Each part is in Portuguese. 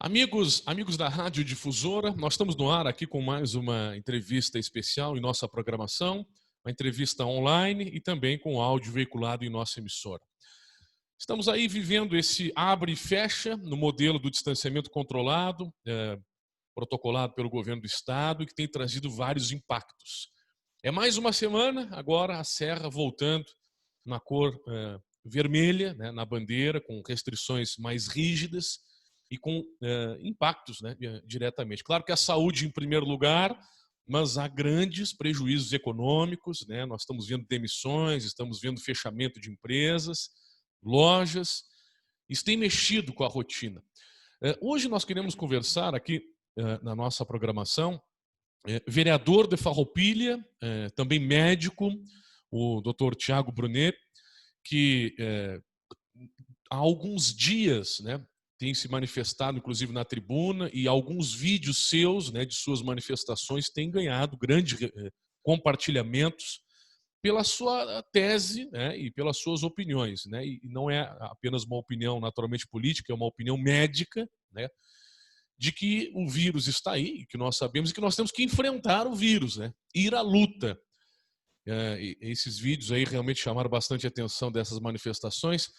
Amigos da Rádio Difusora, nós estamos no ar aqui com mais uma entrevista especial em nossa programação, uma entrevista online e também com áudio veiculado em nossa emissora. Estamos aí vivendo esse abre e fecha no modelo do distanciamento controlado, protocolado pelo governo do estado e que tem trazido vários impactos. É mais uma semana, agora a Serra voltando na cor vermelha, né, na bandeira, com restrições mais rígidas e com impactos, né, diretamente. Claro que a saúde em primeiro lugar, mas há grandes prejuízos econômicos, né? Nós estamos vendo demissões, estamos vendo fechamento de empresas, lojas. Isso tem mexido com a rotina. Hoje nós queremos conversar aqui na nossa programação, vereador de Farroupilha, também médico, o Dr. Tiago Brunet, que há alguns dias, né, tem se manifestado, inclusive na tribuna, e alguns vídeos seus, né, de suas manifestações, têm ganhado grandes compartilhamentos pela sua tese, né, e pelas suas opiniões, né, e não é apenas uma opinião naturalmente política, é uma opinião médica, né, de que o vírus está aí, que nós sabemos, e que nós temos que enfrentar o vírus, né, ir à luta. Esses vídeos aí realmente chamaram bastante atenção dessas manifestações.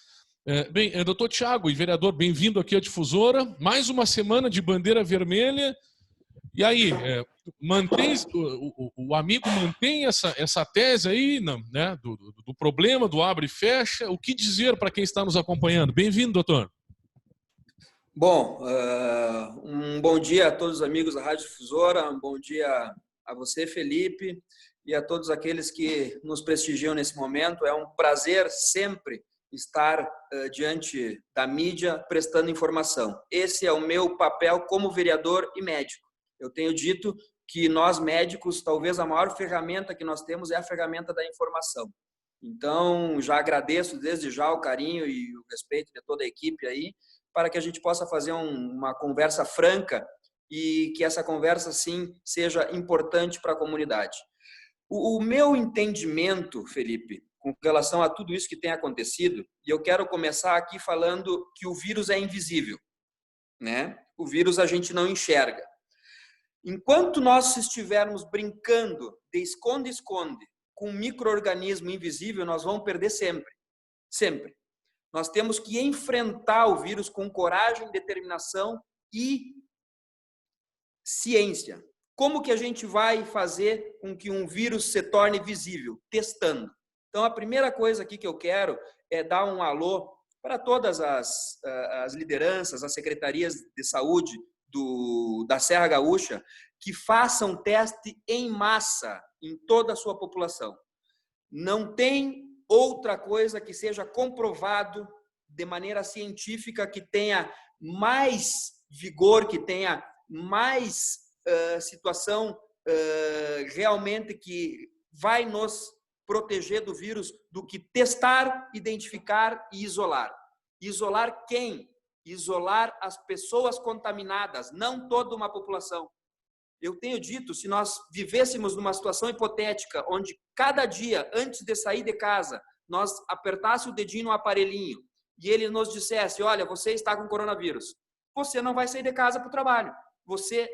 Bem, doutor Tiago e vereador, bem-vindo aqui à Difusora. Mais uma semana de bandeira vermelha. E aí, o amigo mantém essa tese aí, né, do problema do abre e fecha. O que dizer para quem está nos acompanhando? Bem-vindo, doutor. Bom, um bom dia a todos os amigos da Rádio Difusora, um bom dia a você, Felipe, e a todos aqueles que nos prestigiam nesse momento. É um prazer sempre estar diante da mídia prestando informação. Esse é o meu papel como vereador e médico. Eu tenho dito que nós médicos, talvez a maior ferramenta que nós temos é a ferramenta da informação. Então, já agradeço desde já o carinho e o respeito de toda a equipe aí, para que a gente possa fazer uma conversa franca e que essa conversa, sim, seja importante para a comunidade. O meu entendimento, Felipe, com relação a tudo isso que tem acontecido, e eu quero começar aqui falando que o vírus é invisível, né? O vírus a gente não enxerga. Enquanto nós estivermos brincando de esconde-esconde com um micro-organismo invisível, nós vamos perder sempre. Sempre. Nós temos que enfrentar o vírus com coragem, determinação e ciência. Como que a gente vai fazer com que um vírus se torne visível? Testando. Então, a primeira coisa aqui que eu quero é dar um alô para todas as lideranças, as secretarias de saúde da Serra Gaúcha, que façam teste em massa em toda a sua população. Não tem outra coisa que seja comprovado de maneira científica, que tenha mais vigor, que tenha mais situação realmente que vai nos proteger do vírus, do que testar, identificar e isolar. Isolar quem? Isolar as pessoas contaminadas, não toda uma população. Eu tenho dito, se nós vivêssemos numa situação hipotética, onde cada dia, antes de sair de casa, nós apertássemos o dedinho no aparelhinho e ele nos dissesse, olha, você está com coronavírus, você não vai sair de casa para o trabalho. Você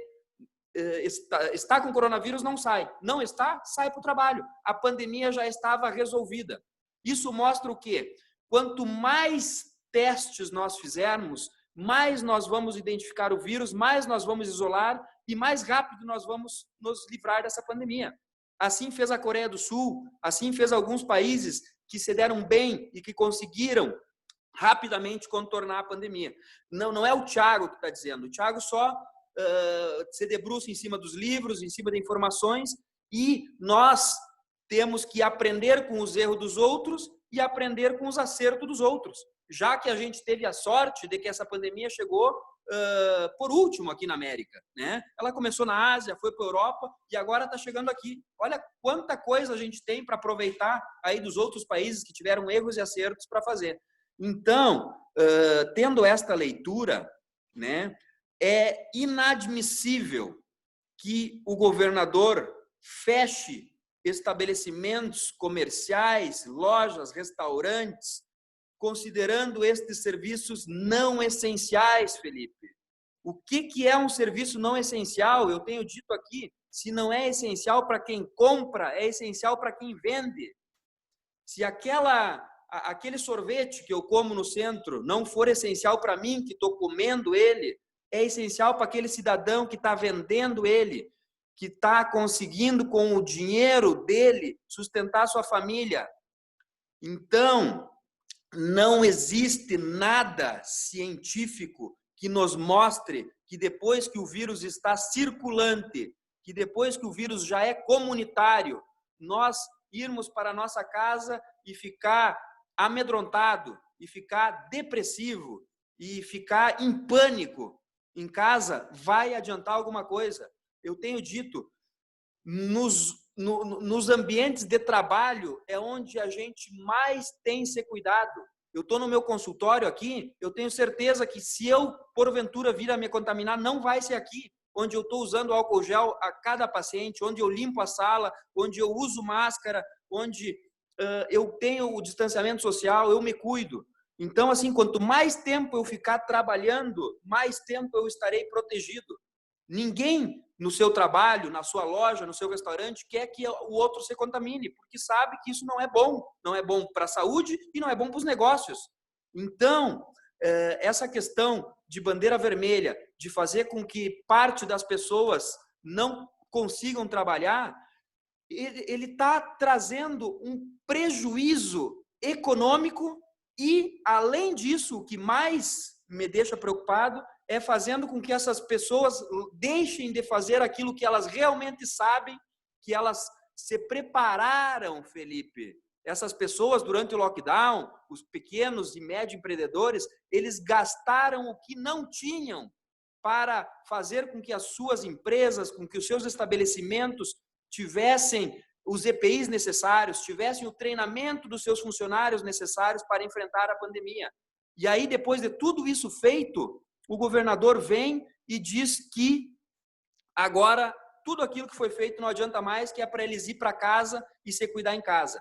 está com coronavírus, não sai. Não está, sai para o trabalho. A pandemia já estava resolvida. Isso mostra o quê? Quanto mais testes nós fizermos, mais nós vamos identificar o vírus, mais nós vamos isolar e mais rápido nós vamos nos livrar dessa pandemia. Assim fez a Coreia do Sul, assim fez alguns países que se deram bem e que conseguiram rapidamente contornar a pandemia. Não é o Tiago que está dizendo, o Tiago só se debruça em cima dos livros, em cima de informações, e nós temos que aprender com os erros dos outros e aprender com os acertos dos outros. Já que a gente teve a sorte de que essa pandemia chegou por último aqui na América, né? Ela começou na Ásia, foi para a Europa e agora está chegando aqui. Olha quanta coisa a gente tem para aproveitar aí dos outros países que tiveram erros e acertos para fazer. Então, tendo esta leitura, né, é inadmissível que o governador feche estabelecimentos comerciais, lojas, restaurantes, considerando estes serviços não essenciais, Felipe. O que é um serviço não essencial? Eu tenho dito aqui, se não é essencial para quem compra, é essencial para quem vende. Se aquele sorvete que eu como no centro não for essencial para mim, que estou comendo ele, é essencial para aquele cidadão que está vendendo ele, que está conseguindo com o dinheiro dele sustentar sua família. Então, não existe nada científico que nos mostre que depois que o vírus está circulante, que depois que o vírus já é comunitário, nós irmos para a nossa casa e ficar amedrontado, e ficar depressivo, e ficar em pânico em casa, vai adiantar alguma coisa. Eu tenho dito, nos ambientes de trabalho é onde a gente mais tem que ser cuidado. Eu estou no meu consultório aqui, eu tenho certeza que se eu, porventura, vir a me contaminar, não vai ser aqui, onde eu estou usando álcool gel a cada paciente, onde eu limpo a sala, onde eu uso máscara, onde eu tenho o distanciamento social, eu me cuido. Então, assim, quanto mais tempo eu ficar trabalhando, mais tempo eu estarei protegido. Ninguém no seu trabalho, na sua loja, no seu restaurante, quer que o outro se contamine, porque sabe que isso não é bom. Não é bom para a saúde e não é bom para os negócios. Então, essa questão de bandeira vermelha, de fazer com que parte das pessoas não consigam trabalhar, ele está trazendo um prejuízo econômico e, além disso, o que mais me deixa preocupado é fazendo com que essas pessoas deixem de fazer aquilo que elas realmente sabem, que elas se prepararam, Felipe. Essas pessoas, durante o lockdown, os pequenos e médios empreendedores, eles gastaram o que não tinham para fazer com que as suas empresas, com que os seus estabelecimentos tivessem os EPIs necessários, tivessem o treinamento dos seus funcionários necessários para enfrentar a pandemia. E aí, depois de tudo isso feito, o governador vem e diz que agora tudo aquilo que foi feito não adianta mais, que é para eles ir para casa e se cuidar em casa.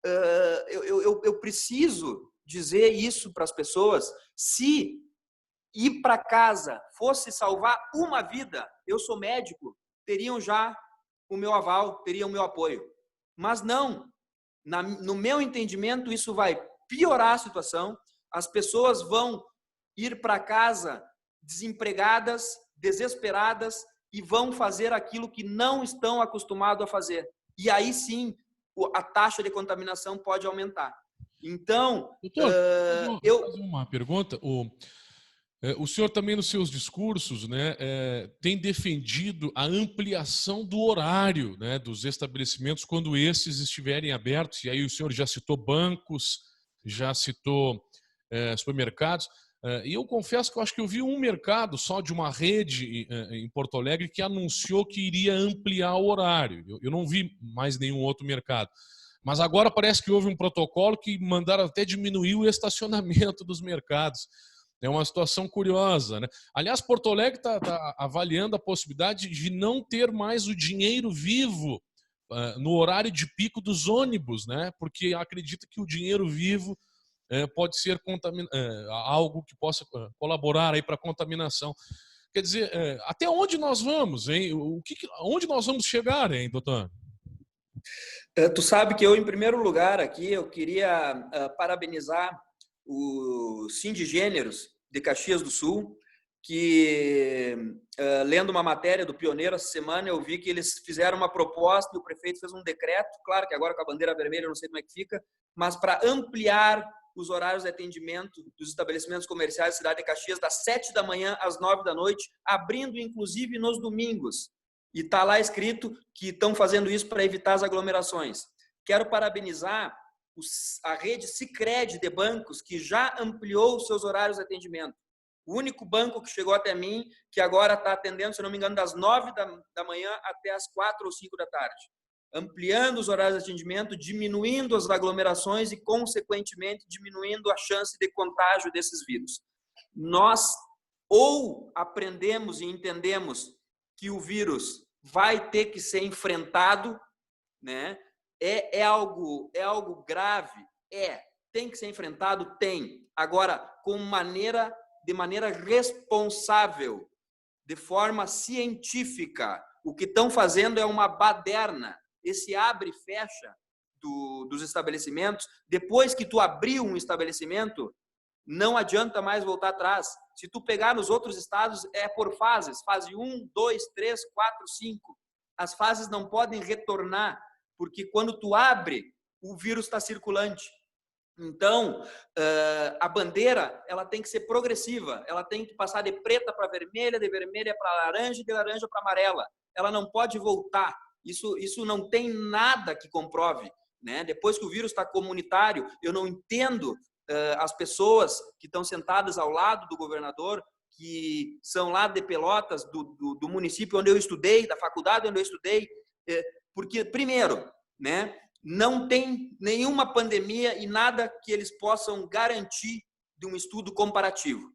Eu preciso dizer isso para as pessoas. Se ir para casa fosse salvar uma vida, eu sou médico, teriam já o meu aval, teriam o meu apoio. Mas não. No meu entendimento, isso vai piorar a situação. As pessoas vão ir para casa desempregadas, desesperadas, e vão fazer aquilo que não estão acostumados a fazer. E aí sim, a taxa de contaminação pode aumentar. Então, doutor, fazer uma pergunta. O senhor também nos seus discursos, né, tem defendido a ampliação do horário, né, dos estabelecimentos quando esses estiverem abertos. E aí o senhor já citou bancos, já citou supermercados. E eu confesso que eu acho que eu vi um mercado só de uma rede em Porto Alegre que anunciou que iria ampliar o horário. Eu não vi mais nenhum outro mercado. Mas agora parece que houve um protocolo que mandaram até diminuir o estacionamento dos mercados. É uma situação curiosa, né? Aliás, Porto Alegre está avaliando a possibilidade de não ter mais o dinheiro vivo no horário de pico dos ônibus, né? Porque acredita que o dinheiro vivo pode ser algo que possa colaborar aí para a contaminação. Quer dizer, até onde nós vamos, hein? Onde nós vamos chegar, hein, doutor? Tu sabe que eu, em primeiro lugar, aqui, eu queria parabenizar o Sindigêneros de Caxias do Sul, que, lendo uma matéria do Pioneiro essa semana, eu vi que eles fizeram uma proposta e o prefeito fez um decreto, claro que agora com a bandeira vermelha eu não sei como é que fica, mas para ampliar os horários de atendimento dos estabelecimentos comerciais da cidade de Caxias, das 7 da manhã às 9 da noite, abrindo inclusive nos domingos. E está lá escrito que estão fazendo isso para evitar as aglomerações. Quero parabenizar a rede Sicredi de bancos, que já ampliou os seus horários de atendimento. O único banco que chegou até mim, que agora está atendendo, se não me engano, das 9 da manhã até as 4 ou 5 da tarde. Ampliando os horários de atendimento, diminuindo as aglomerações e, consequentemente, diminuindo a chance de contágio desses vírus. Nós ou aprendemos e entendemos que o vírus vai ter que ser enfrentado, né? É algo grave? Tem que ser enfrentado? Tem. Agora, com maneira de maneira responsável, de forma científica. O que estão fazendo é uma baderna. Esse abre e fecha dos estabelecimentos. Depois que tu abriu um estabelecimento, não adianta mais voltar atrás. Se tu pegar nos outros estados, é por fases. Fase 1, 2, 3, 4, 5. As fases não podem retornar, porque quando tu abre, o vírus está circulante. Então, a bandeira ela tem que ser progressiva. Ela tem que passar de preta para vermelha, de vermelha para laranja, de laranja para amarela. Ela não pode voltar. Isso não tem nada que comprove, né? Depois que o vírus está comunitário, eu não entendo as pessoas que estão sentadas ao lado do governador, que são lá de Pelotas, do município onde eu estudei, da faculdade onde eu estudei, porque, primeiro, né, não tem nenhuma pandemia e nada que eles possam garantir de um estudo comparativo,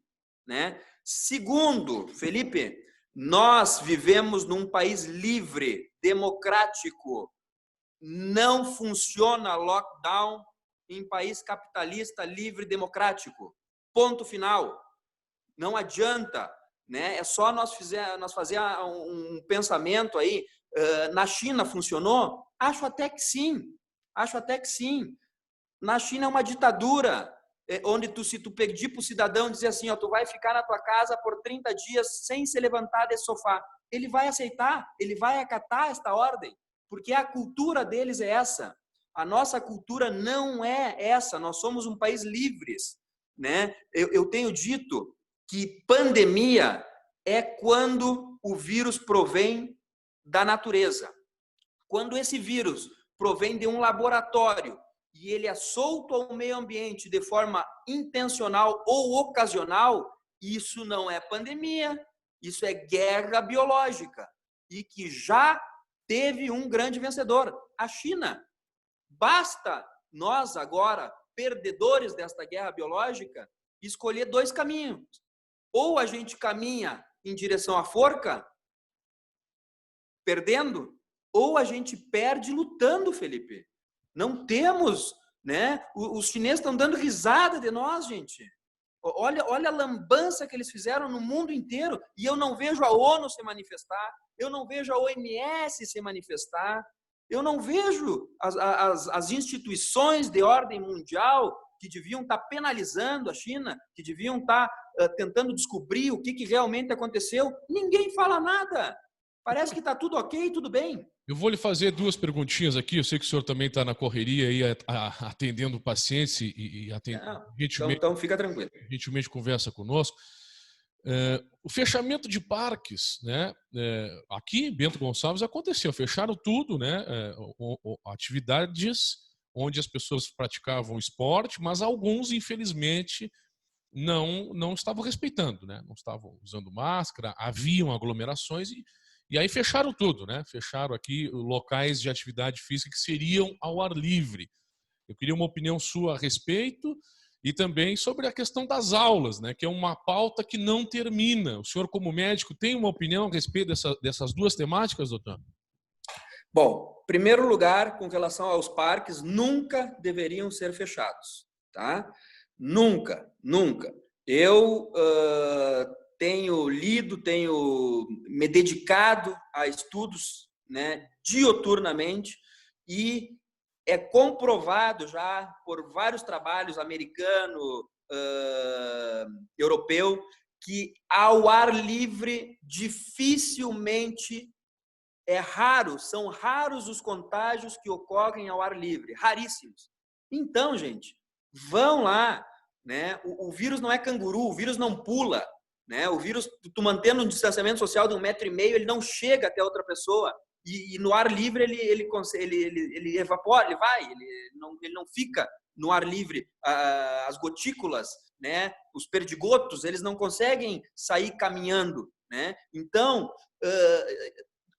né? Segundo, Felipe, nós vivemos num país livre, democrático. Não funciona lockdown em país capitalista, livre, democrático. Ponto final. Não adianta, né? É só nós fazer um pensamento aí. Na China funcionou? Acho até que sim. Acho até que sim. Na China é uma ditadura, onde se tu pedir para o cidadão dizer assim, ó, tu vai ficar na tua casa por 30 dias sem se levantar desse sofá. Ele vai aceitar, ele vai acatar esta ordem, porque a cultura deles é essa. A nossa cultura não é essa. Nós somos um país livres, né? Eu tenho dito que pandemia é quando o vírus provém da natureza. Quando esse vírus provém de um laboratório e ele é solto ao meio ambiente de forma intencional ou ocasional, isso não é pandemia, isso é guerra biológica. E que já teve um grande vencedor, a China. Basta nós agora, perdedores desta guerra biológica, escolher dois caminhos. Ou a gente caminha em direção à forca, perdendo, ou a gente perde lutando, Felipe. Não temos, né? Os chineses estão dando risada de nós, gente. Olha a lambança que eles fizeram no mundo inteiro. E eu não vejo a ONU se manifestar, eu não vejo a OMS se manifestar, eu não vejo as instituições de ordem mundial que deviam estar penalizando a China, que deviam estar tentando descobrir o que realmente aconteceu. Ninguém fala nada. Parece que está tudo ok, tudo bem. Eu vou lhe fazer duas perguntinhas aqui. Eu sei que o senhor também está na correria aí, atendendo pacientes e então fica tranquilo. Gentilmente conversa conosco. O fechamento de parques, né? Aqui em Bento Gonçalves aconteceu, fecharam tudo, né? Atividades onde as pessoas praticavam esporte, mas alguns, infelizmente, não estavam respeitando, né? Não estavam usando máscara, haviam aglomerações e aí fecharam tudo, né? Fecharam aqui locais de atividade física que seriam ao ar livre. Eu queria uma opinião sua a respeito e também sobre a questão das aulas, né? Que é uma pauta que não termina. O senhor, como médico, tem uma opinião a respeito dessas duas temáticas, doutor? Bom, em primeiro lugar, com relação aos parques, nunca deveriam ser fechados, tá? Nunca, nunca. Eu tenho lido, tenho me dedicado a estudos, né, dioturnamente, e é comprovado já por vários trabalhos americano, europeu, que ao ar livre dificilmente são raros os contágios que ocorrem ao ar livre, raríssimos. Então, gente, vão lá, né? O vírus não é canguru, o vírus não pula, né? O vírus, tu mantendo um distanciamento social de 1,5 metro, ele não chega até outra pessoa. E no ar livre ele evapora, ele não fica no ar livre. As gotículas, né? Os perdigotos, eles não conseguem sair caminhando, né? Então,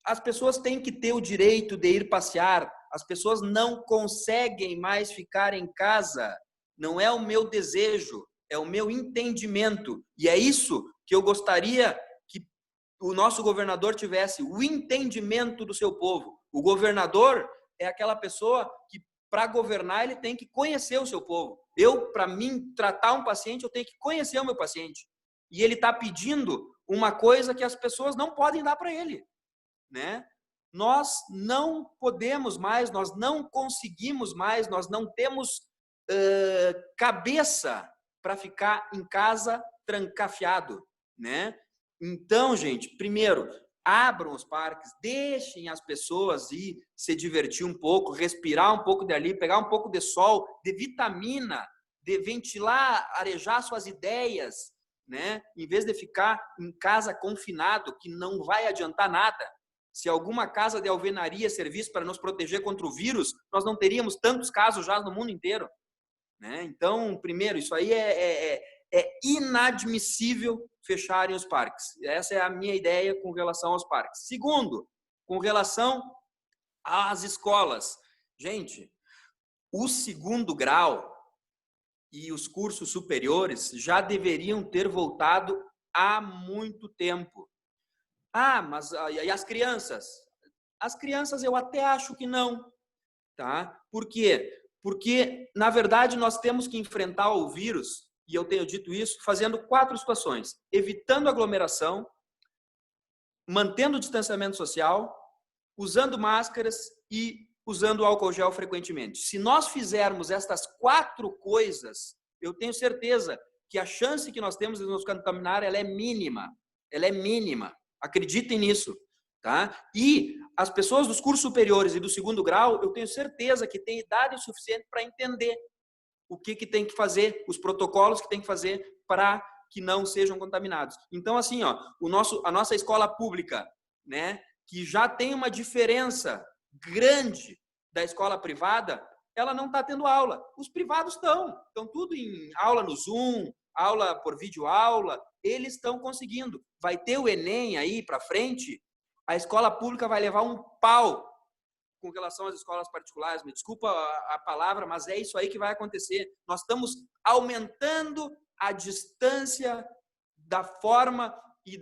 as pessoas têm que ter o direito de ir passear. As pessoas não conseguem mais ficar em casa. Não é o meu desejo, é o meu entendimento. E é isso que eu gostaria que o nosso governador tivesse, o entendimento do seu povo. O governador é aquela pessoa que, para governar, ele tem que conhecer o seu povo. Para mim, tratar um paciente, eu tenho que conhecer o meu paciente. e ele está pedindo uma coisa que as pessoas não podem dar para ele, né? Nós não podemos mais, nós não conseguimos mais, nós não temos cabeça para ficar em casa trancafiado, né? Então, gente, primeiro, abram os parques, deixem as pessoas ir se divertir um pouco, respirar um pouco dali, pegar um pouco de sol, de vitamina, de ventilar, arejar suas ideias, né? Em vez de ficar em casa confinado, que não vai adiantar nada. Se alguma casa de alvenaria servisse para nos proteger contra o vírus, nós não teríamos tantos casos já no mundo inteiro, né? Então, primeiro, isso aí é inadmissível fecharem os parques. Essa é a minha ideia com relação aos parques. Segundo, com relação às escolas. Gente, o segundo grau e os cursos superiores já deveriam ter voltado há muito tempo. Ah, mas e as crianças? As crianças eu até acho que não, tá? Por quê? Porque, na verdade, nós temos que enfrentar o vírus, e eu tenho dito isso, fazendo 4 situações. Evitando aglomeração, mantendo o distanciamento social, usando máscaras e usando álcool gel frequentemente. Se nós fizermos estas 4 coisas, eu tenho certeza que a chance que nós temos de nos contaminar, ela é mínima. Ela é mínima. Acreditem nisso, tá? E as pessoas dos cursos superiores e do segundo grau, eu tenho certeza que têm idade suficiente para entender o que tem que fazer, os protocolos que tem que fazer para que não sejam contaminados. Então, assim, ó, a nossa escola pública, né, que já tem uma diferença grande da escola privada, ela não está tendo aula. Os privados estão tudo em aula no Zoom, aula por videoaula, eles estão conseguindo. Vai ter o Enem aí para frente, a escola pública vai levar um pau com relação às escolas particulares. Me desculpa a palavra, mas é isso aí que vai acontecer. Nós estamos aumentando a distância da forma e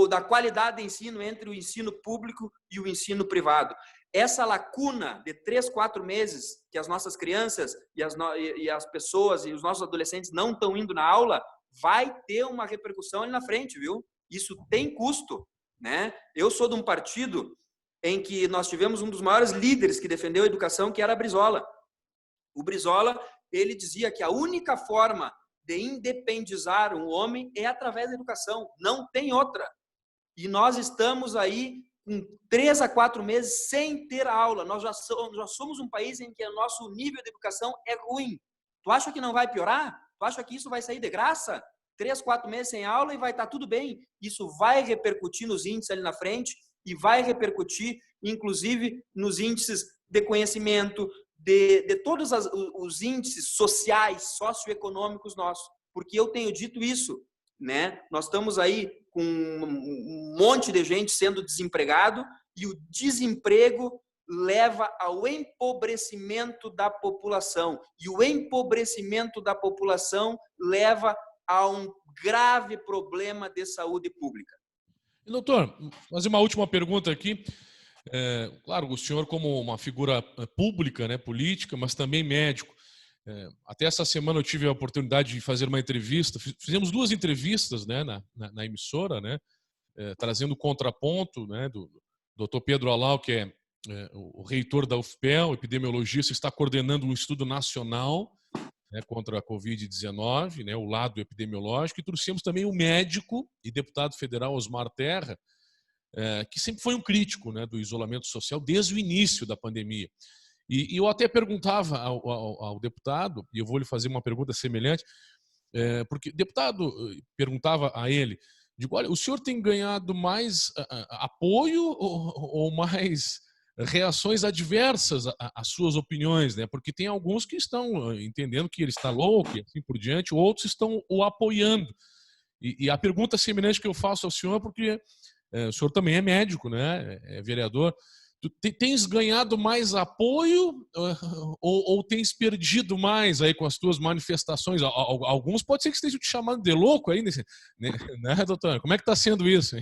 da qualidade de ensino entre o ensino público e o ensino privado. Essa lacuna de 3, 4 meses que as nossas crianças e as pessoas e os nossos adolescentes não estão indo na aula, vai ter uma repercussão ali na frente, viu? Isso tem custo, né? Eu sou de um partido em que nós tivemos um dos maiores líderes que defendeu a educação, que era Brizola. O Brizola, ele dizia que a única forma de independizar um homem é através da educação, não tem outra. E nós estamos aí com 3 a 4 meses sem ter aula. Nós já somos um país em que o nosso nível de educação é ruim. Tu acha que não vai piorar? Tu acha que isso vai sair de graça? 3, 4 meses sem aula e vai estar tudo bem. Isso vai repercutir nos índices ali na frente e vai repercutir, inclusive, nos índices de conhecimento, de todos os índices sociais, socioeconômicos nossos. Porque eu tenho dito isso, né? Nós estamos aí com um monte de gente sendo desempregado e o desemprego leva ao empobrecimento da população. E o empobrecimento da população leva a um grave problema de saúde pública. Doutor, fazer uma última pergunta aqui. Claro, o senhor como uma figura pública, né, política, mas também médico. Até essa semana eu tive a oportunidade de fazer uma entrevista. Fizemos 2 entrevistas, né, na emissora, né, trazendo o contraponto, né, do Dr. Pedro Alau, que é o reitor da UFPEL, epidemiologista, está coordenando um estudo nacional, né, contra a Covid-19, né, o lado epidemiológico, e trouxemos também o médico e deputado federal Osmar Terra, que sempre foi um crítico, né, do isolamento social desde o início da pandemia. E eu até perguntava ao deputado, e eu vou lhe fazer uma pergunta semelhante, porque o deputado perguntava a ele, digo, olha, o senhor tem ganhado mais apoio ou mais reações adversas às suas opiniões, né? Porque tem alguns que estão entendendo que ele está louco e assim por diante, outros estão o apoiando. E a pergunta semelhante que eu faço ao senhor, porque o senhor também é médico, né? É vereador. Tu tens ganhado mais apoio ou tens perdido mais aí com as tuas manifestações? Alguns pode ser que estejam te chamando de louco aí, né, doutor? Como é que está sendo isso?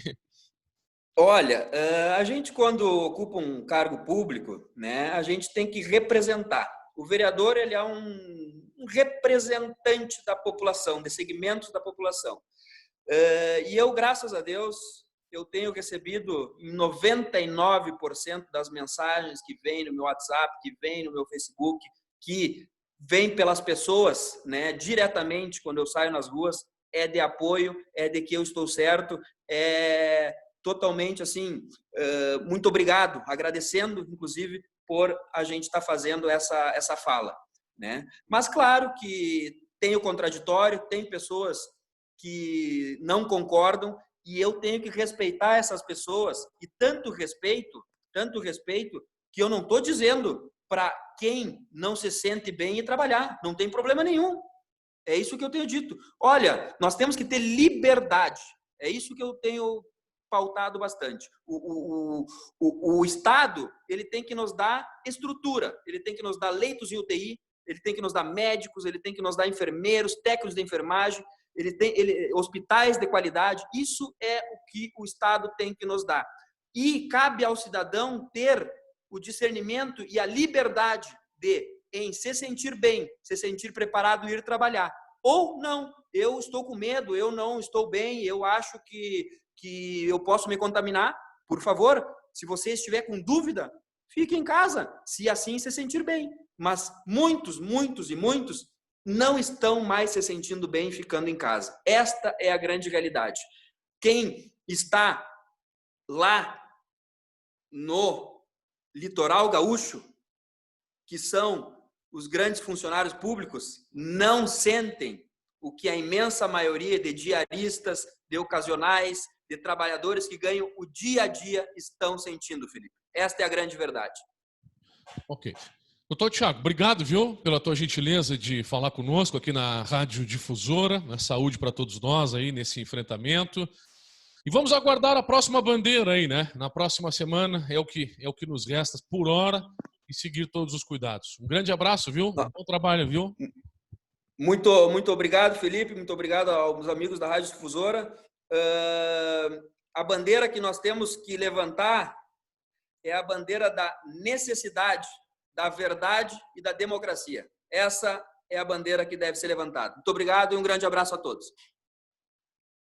Olha, a gente quando ocupa um cargo público, né, a gente tem que representar. O vereador, ele é um representante da população, de segmentos da população. E eu, graças a Deus, eu tenho recebido em 99% das mensagens que vêm no meu WhatsApp, que vêm no meu Facebook, que vêm pelas pessoas, né, diretamente quando eu saio nas ruas, é de apoio, é de que eu estou certo, é totalmente assim, muito obrigado, agradecendo, inclusive, por a gente estar fazendo essa fala, né? Mas claro que tem o contraditório, tem pessoas que não concordam e eu tenho que respeitar essas pessoas e tanto respeito, que eu não estou dizendo para quem não se sente bem ir trabalhar, não tem problema nenhum. É isso que eu tenho dito. Olha, nós temos que ter liberdade. É isso que eu tenho pautado bastante. O Estado, ele tem que nos dar estrutura, ele tem que nos dar leitos em UTI, ele tem que nos dar médicos, ele tem que nos dar enfermeiros, técnicos de enfermagem, hospitais de qualidade. Isso é o que o Estado tem que nos dar. E cabe ao cidadão ter o discernimento e a liberdade em se sentir bem, se sentir preparado e ir trabalhar. Ou não, eu estou com medo, eu não estou bem, eu acho que eu posso me contaminar. Por favor, se você estiver com dúvida, fique em casa, se assim se sentir bem. Mas muitos não estão mais se sentindo bem ficando em casa. Esta é a grande realidade. Quem está lá no litoral gaúcho, que são os grandes funcionários públicos, não sentem o que a imensa maioria de diaristas, de ocasionais, de trabalhadores que ganham o dia a dia estão sentindo, Felipe. Esta é a grande verdade. Ok. Doutor Tiago, obrigado, viu, pela tua gentileza de falar conosco aqui na Rádio Difusora, na saúde para todos nós aí nesse enfrentamento. E vamos aguardar a próxima bandeira aí, né? Na próxima semana é o que nos resta por hora e seguir todos os cuidados. Um grande abraço, viu? Bom trabalho, viu? Muito obrigado, Felipe. Muito obrigado aos amigos da Rádio Difusora. A bandeira que nós temos que levantar é a bandeira da necessidade, da verdade e da democracia. Essa é a bandeira que deve ser levantada. Muito obrigado e um grande abraço a todos.